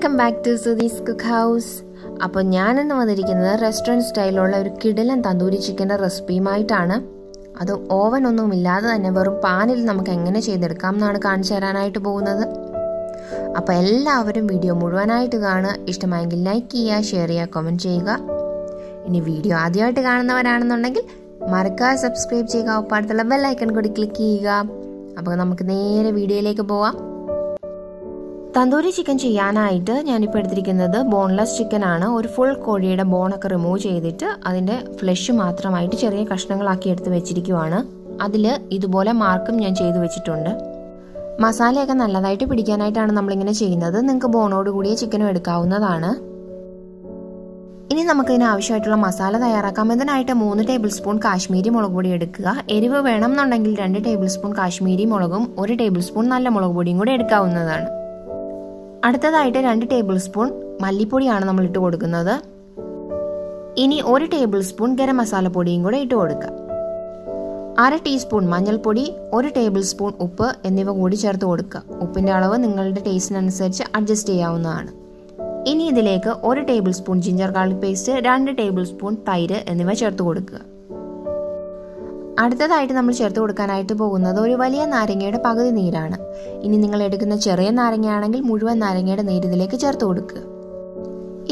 Welcome back to Sudhi's Cook House. അപ്പോൾ ഞാനിന്ന് വന്നിരിക്കുന്നത് റെസ്റ്റോറൻറ്റ് സ്റ്റൈലുള്ള ഒരു കിടിലൻ തന്തൂരി ചിക്കൻ്റെ റെസിപ്പിയുമായിട്ടാണ്. അത് ഓവൻ ഒന്നും ഇല്ലാതെ തന്നെ വെറും പാനിൽ നമുക്ക് എങ്ങനെ ചെയ്തെടുക്കാം എന്നാണ് കാണിച്ചു തരാനായിട്ട് പോകുന്നത്. അപ്പോൾ എല്ലാവരും വീഡിയോ മുഴുവനായിട്ട് കാണുക. ഇഷ്ടമായെങ്കിൽ ലൈക്ക് ചെയ്യുക, ഷെയർ ചെയ്യുക, കമൻറ്റ് ചെയ്യുക. ഇനി വീഡിയോ ആദ്യമായിട്ട് കാണുന്നവരാണെന്നുണ്ടെങ്കിൽ മറക്കാതെ സബ്സ്ക്രൈബ് ചെയ്യുക, ഒപ്പം അടുത്തുള്ള ബെൽ ഐക്കൺ കൂടി ക്ലിക്ക് ചെയ്യുക. അപ്പോൾ നമുക്ക് നേരെ വീഡിയോയിലേക്ക് പോവാം. തന്തൂരി ചിക്കൻ ചെയ്യാനായിട്ട് ഞാനിപ്പോൾ എടുത്തിരിക്കുന്നത് ബോൺലെസ് ചിക്കൻ ആണ്. ഒരു ഫുൾ കോഴിയുടെ ബോണൊക്കെ റിമൂവ് ചെയ്തിട്ട് അതിൻ്റെ ഫ്ലഷ് മാത്രമായിട്ട് ചെറിയ കഷ്ണങ്ങളാക്കി എടുത്ത് വെച്ചിരിക്കുവാണ്. അതിൽ ഇതുപോലെ മാർക്കും ഞാൻ ചെയ്തു വെച്ചിട്ടുണ്ട്. മസാലയൊക്കെ നല്ലതായിട്ട് പിടിക്കാനായിട്ടാണ് നമ്മളിങ്ങനെ ചെയ്യുന്നത്. നിങ്ങൾക്ക് ബോണോട് കൂടിയ ചിക്കനും എടുക്കാവുന്നതാണ്. ഇനി നമുക്കിതിന് ആവശ്യമായിട്ടുള്ള മസാല തയ്യാറാക്കാം. ഇതിനായിട്ട് 3 ടേബിൾ സ്പൂൺ കാശ്മീരി മുളക് പൊടി എടുക്കുക. എരിവ് വേണം എന്നുണ്ടെങ്കിൽ 2 ടേബിൾ സ്പൂൺ കാശ്മീരി മുളകും 1 ടേബിൾ സ്പൂൺ നല്ല മുളക് പൊടിയും കൂടി എടുക്കാവുന്നതാണ്. അടുത്തതായിട്ട് 2 ടേബിൾ സ്പൂൺ മല്ലിപ്പൊടിയാണ് നമ്മൾ ഇട്ട് കൊടുക്കുന്നത്. ഇനി 1 ടേബിൾ സ്പൂൺ ഗരം മസാല പൊടിയും കൂടെ ഇട്ട് കൊടുക്കുക. 1/2 ടീസ്പൂൺ മഞ്ഞൾപ്പൊടി, 1 ടേബിൾ സ്പൂൺ ഉപ്പ് എന്നിവ കൂടി ചേർത്ത് കൊടുക്കുക. ഉപ്പിൻ്റെ അളവ് നിങ്ങളുടെ ടേസ്റ്റിനനുസരിച്ച് അഡ്ജസ്റ്റ് ചെയ്യാവുന്നതാണ്. ഇനി ഇതിലേക്ക് 1 table spoon ginger garlic paste, 2 table spoon തൈര് എന്നിവ ചേർത്ത് കൊടുക്കുക. അടുത്തതായിട്ട് നമ്മൾ ചേർത്ത് കൊടുക്കാനായിട്ട് പോകുന്നത് ഒരു വലിയ നാരങ്ങയുടെ പകുതി നീരാണ്. ഇനി നിങ്ങൾ എടുക്കുന്ന ചെറിയ നാരങ്ങയാണെങ്കിൽ മുഴുവൻ നാരങ്ങയുടെ നീര് ഇതിലേക്ക് ചേർത്ത് കൊടുക്കുക.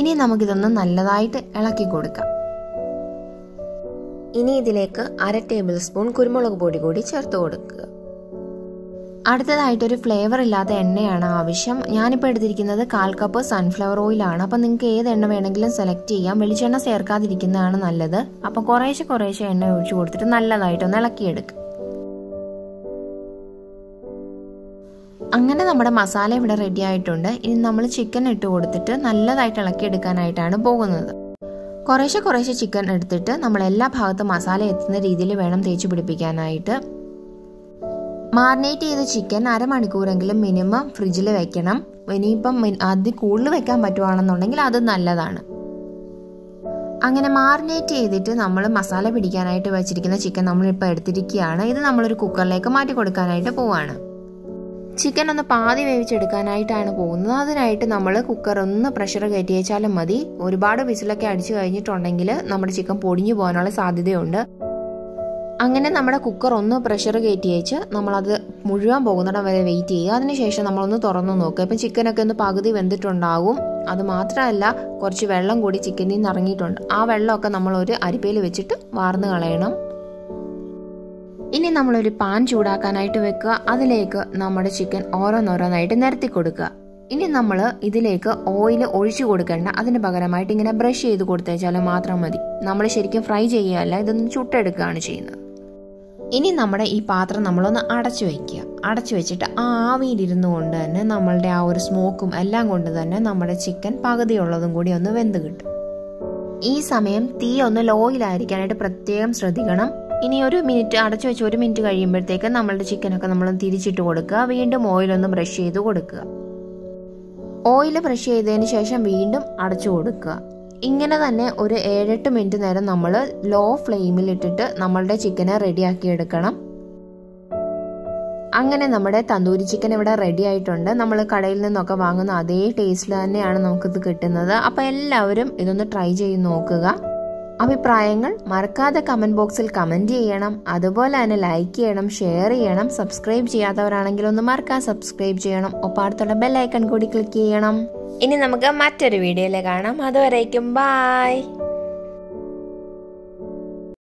ഇനി നമുക്കിതൊന്ന് നല്ലതായിട്ട് ഇളക്കി കൊടുക്കാം. ഇനി ഇതിലേക്ക് 1/2 ടേബിൾ സ്പൂൺ കുരുമുളക് പൊടി കൂടി ചേർത്ത് കൊടുക്കുക. അടുത്തതായിട്ടൊരു ഫ്ലേവർ ഇല്ലാത്ത എണ്ണയാണ് ആവശ്യം. ഞാനിപ്പോൾ എടുത്തിരിക്കുന്നത് 1/4 കപ്പ് സൺഫ്ലവർ ഓയിലാണ്. അപ്പം നിങ്ങൾക്ക് ഏത് എണ്ണ വേണമെങ്കിലും സെലക്ട് ചെയ്യാം. വെളിച്ചെണ്ണ ചേർക്കാതിരിക്കുന്നതാണ് നല്ലത്. അപ്പം കുറേശ്ശെ എണ്ണ ഒഴിച്ചു കൊടുത്തിട്ട് നല്ലതായിട്ടൊന്ന് ഇളക്കിയെടുക്കുക. അങ്ങനെ നമ്മുടെ മസാല ഇവിടെ റെഡി ആയിട്ടുണ്ട്. ഇനി നമ്മൾ ചിക്കൻ ഇട്ട് കൊടുത്തിട്ട് നല്ലതായിട്ട് ഇളക്കിയെടുക്കാനായിട്ടാണ് പോകുന്നത്. കുറേശ്ശെ ചിക്കൻ എടുത്തിട്ട് നമ്മൾ എല്ലാ ഭാഗത്തും മസാല എത്തുന്ന രീതിയിൽ വേണം തേച്ച് പിടിപ്പിക്കാനായിട്ട്. മാറിനേറ്റ് ചെയ്ത ചിക്കൻ 1/2 മണിക്കൂറെങ്കിലും മിനിമം ഫ്രിഡ്ജിൽ വെക്കണം. ഇനിയിപ്പം അതിൽ കൂടുതൽ വെക്കാൻ പറ്റുവാണെന്നുണ്ടെങ്കിൽ അത് നല്ലതാണ്. അങ്ങനെ മാറിനേറ്റ് ചെയ്തിട്ട് നമ്മൾ മസാല പിടിക്കാനായിട്ട് വെച്ചിരിക്കുന്ന ചിക്കൻ നമ്മളിപ്പോൾ എടുത്തിരിക്കുകയാണ്. ഇത് നമ്മളൊരു കുക്കറിലേക്ക് മാറ്റി കൊടുക്കാനായിട്ട് പോവാണ്. ചിക്കൻ ഒന്ന് പാതി വേവിച്ചെടുക്കാനായിട്ടാണ് പോകുന്നത്. അതിനായിട്ട് നമ്മൾ കുക്കർ ഒന്ന് പ്രഷർ കയറ്റി വെച്ചാലും മതി. ഒരുപാട് വിസിലൊക്കെ അടിച്ചു കഴിഞ്ഞിട്ടുണ്ടെങ്കിൽ നമ്മുടെ ചിക്കൻ പൊടിഞ്ഞു പോകാനുള്ള സാധ്യതയുണ്ട്. അങ്ങനെ നമ്മുടെ കുക്കർ ഒന്ന് പ്രഷർ കയറ്റി വെച്ച് നമ്മളത് മുഴുവൻ പോകുന്നിടം വരെ വെയിറ്റ് ചെയ്യുക. അതിനുശേഷം നമ്മളൊന്ന് തുറന്നു നോക്കുക. ഇപ്പം ചിക്കനൊക്കെ ഒന്ന് പകുതി വെന്തിട്ടുണ്ടാകും. അത് മാത്രമല്ല കുറച്ച് വെള്ളം കൂടി ചിക്കനിൽ നിന്ന് ഇറങ്ങിയിട്ടുണ്ട്. ആ വെള്ളമൊക്കെ നമ്മൾ ഒരു അരിപ്പയിൽ വെച്ചിട്ട് വാർന്ന് കളയണം. ഇനി നമ്മളൊരു പാൻ ചൂടാക്കാനായിട്ട് വെക്കുക. അതിലേക്ക് നമ്മുടെ ചിക്കൻ ഓരോന്നോരോന്നായിട്ട് നിരത്തി കൊടുക്കുക. ഇനി നമ്മൾ ഇതിലേക്ക് ഓയിൽ ഒഴിച്ചു കൊടുക്കേണ്ട. അതിന് പകരമായിട്ട് ഇങ്ങനെ ബ്രഷ് ചെയ്ത് കൊടുത്തേച്ചാൽ മാത്രം മതി. നമ്മൾ ശരിക്കും ഫ്രൈ ചെയ്യുകയല്ല, ഇതൊന്ന് ചുട്ടെടുക്കുകയാണ് ചെയ്യുന്നത്. ഇനി നമ്മുടെ ഈ പാത്രം നമ്മളൊന്ന് അടച്ചു വയ്ക്കുക. അടച്ചു വെച്ചിട്ട് ആവിയിലിരുന്നു കൊണ്ട് തന്നെ നമ്മളുടെ ആ ഒരു സ്മോക്കും എല്ലാം കൊണ്ട് തന്നെ നമ്മുടെ ചിക്കൻ പകുതിയുള്ളതും കൂടി ഒന്ന് വെന്ത് കിട്ടും. ഈ സമയം തീ ഒന്ന് ലോയിലായിരിക്കാനായിട്ട് പ്രത്യേകം ശ്രദ്ധിക്കണം. ഇനി 1 മിനിറ്റ് അടച്ചു വെച്ച് 1 മിനിറ്റ് കഴിയുമ്പോഴത്തേക്ക് നമ്മളുടെ ചിക്കനൊക്കെ നമ്മൾ തിരിച്ചിട്ട് കൊടുക്കുക. വീണ്ടും ഓയിലൊന്ന് ബ്രഷ് ചെയ്ത് കൊടുക്കുക. ഓയിൽ ബ്രഷ് ചെയ്തതിന് ശേഷം വീണ്ടും അടച്ചു കൊടുക്കുക. ഇങ്ങനെ തന്നെ ഒരു 7-8 മിനിറ്റ് നേരം നമ്മൾ ലോ ഫ്ലെയിമിൽ ഇട്ടിട്ട് നമ്മളുടെ ചിക്കനെ റെഡിയാക്കി എടുക്കണം. അങ്ങനെ നമ്മുടെ തന്തൂരി ചിക്കൻ ഇവിടെ റെഡി ആയിട്ടുണ്ട്. നമ്മൾ കടയിൽ നിന്നൊക്കെ വാങ്ങുന്ന അതേ ടേസ്റ്റിൽ തന്നെയാണ് നമുക്കിത് കിട്ടുന്നത്. അപ്പോൾ എല്ലാവരും ഇതൊന്ന് ട്രൈ ചെയ്ത് നോക്കുക. അഭിപ്രായങ്ങൾ മറക്കാതെ കമന്റ് ബോക്സിൽ കമന്റ് ചെയ്യണം. അതുപോലെ തന്നെ ലൈക്ക് ചെയ്യണം, ഷെയർ ചെയ്യണം. സബ്സ്ക്രൈബ് ചെയ്യാത്തവരാണെങ്കിൽ ഒന്ന് മറക്കാതെ സബ്സ്ക്രൈബ് ചെയ്യണം. ഒപ്പം അടുത്തുള്ള ബെൽ ഐക്കൺ കൂടി ക്ലിക്ക് ചെയ്യണം. ഇനി നമുക്ക് മറ്റൊരു വീഡിയോയിൽ കാണാം. അതുവരേക്കും ബൈ.